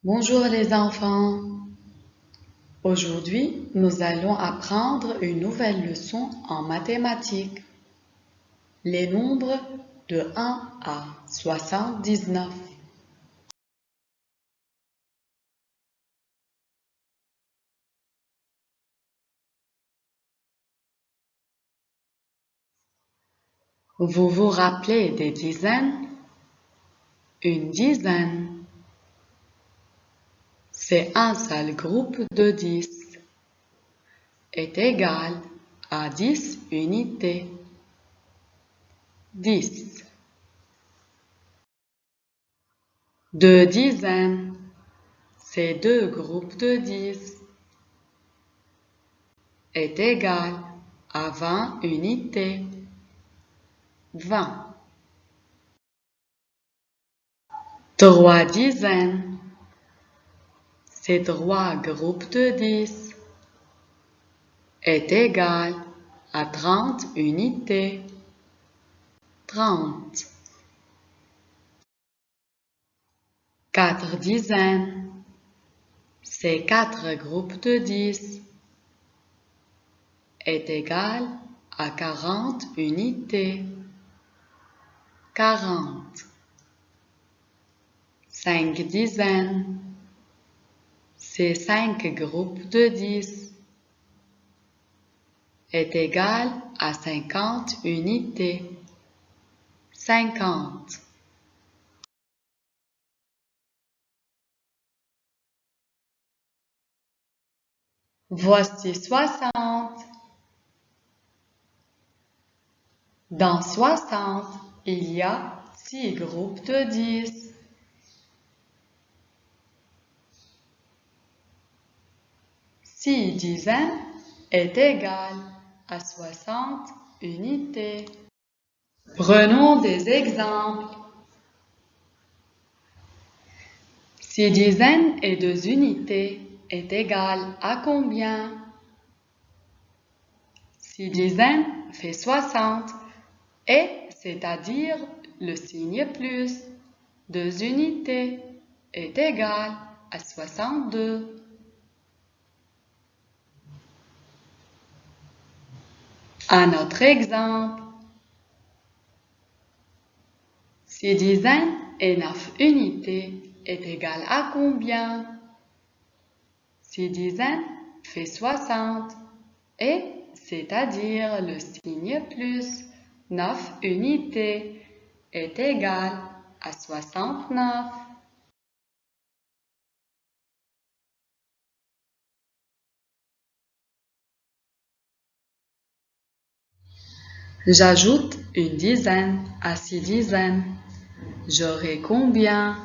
Bonjour les enfants. Aujourd'hui, nous allons apprendre une nouvelle leçon en mathématiques. Les nombres de 1 à 79. Vous vous rappelez des dizaines? Une dizaine, c'est un seul groupe de 10, est égal à 10 unités. 10. Deux dizaines, c'est deux groupes de 10, est égal à 20 unités. 20. Trois dizaines, c'est trois groupes de 10, est égal à 30 unités. 30. Quatre dizaines, c'est quatre groupes de 10, est égal à 40 unités. 40. Cinq dizaines, c'est cinq groupes de 10, est égal à 50 unités. 50. Voici 60. Dans 60, il y a 6 groupes de 10. Six dizaines est égal à 60 unités. Prenons des exemples. 6 dizaines et 2 unités est égal à combien? 6 dizaines fait 60 et c'est-à-dire le signe plus. 2 unités est égal à 62. Un autre exemple. 6 dizaines et 9 unités est égal à combien? 6 dizaines fait 60 et c'est-à-dire le signe plus. 9 unités est égal à 69. J'ajoute une dizaine à 6 dizaines. J'aurai combien?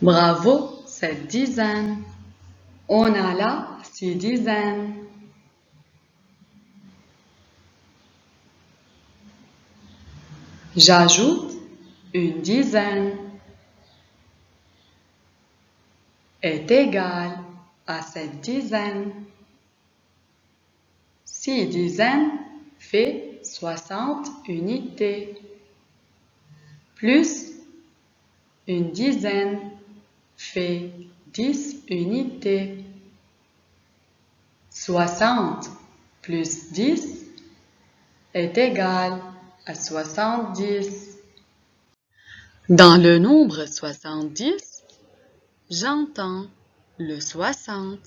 Bravo, 7 dizaines. On a là 6 dizaines. J'ajoute une dizaine est égal à 7 dizaines. 6 dizaines fait 60 unités. Plus une dizaine fait 10 unités. 60 plus 10 est égal à 70. Dans le nombre 70, j'entends le 60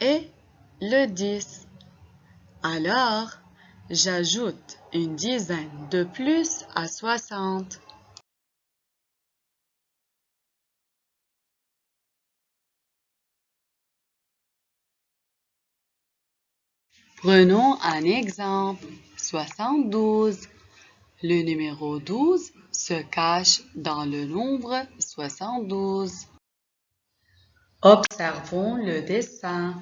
et le 10. Alors, j'ajoute une dizaine de plus à 60. Prenons un exemple, 72. Le numéro 12 se cache dans le nombre 72. Observons le dessin.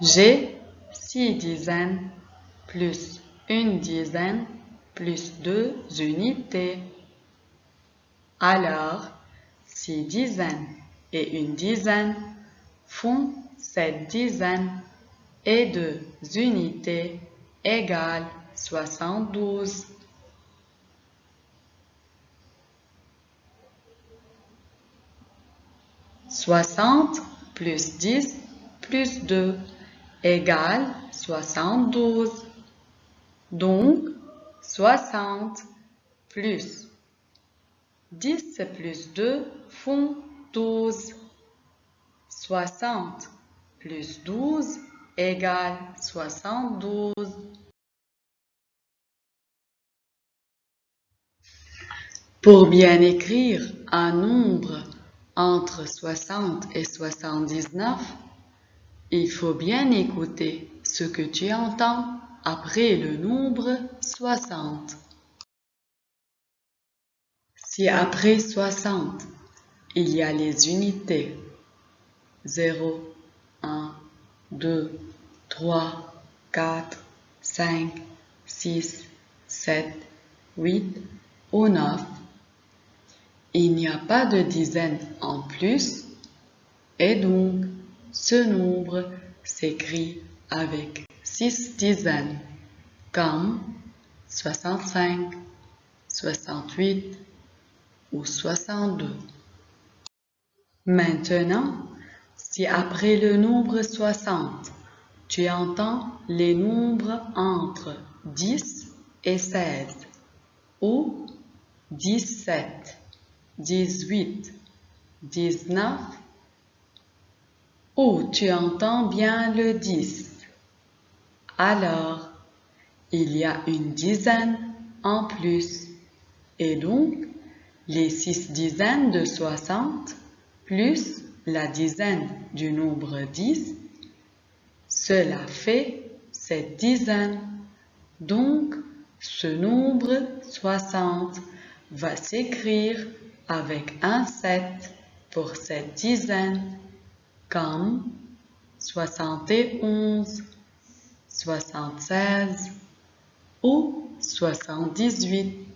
J'ai 6 dizaines plus une dizaine plus 2 unités. Alors, 6 dizaines et une dizaine font 7 dizaines et 2 unités égale 72. 60 plus 10 plus 2 égale 72. Donc, 60 plus 10 plus 2 font 12. 60 plus 12 égale 72. Pour bien écrire un nombre entre 60 et 79, il faut bien écouter ce que tu entends après le nombre 60. Si après 60, il y a les unités 0, 1, 2, 3, 4, 5, 6, 7, 8 ou 9, il n'y a pas de dizaines en plus et donc ce nombre s'écrit avec 6 dizaines comme 65, 68 ou 62. Maintenant, si après le nombre 60, tu entends les nombres entre 10 et 16 ou 17, 18, 19 ou tu entends bien le 10, alors il y a une dizaine en plus et donc les 6 dizaines de 60 plus la dizaine du nombre 10, cela fait 7 dizaines. Donc, ce nombre 60 va s'écrire avec un 7 pour cette dizaine, comme 71, 76 ou 78.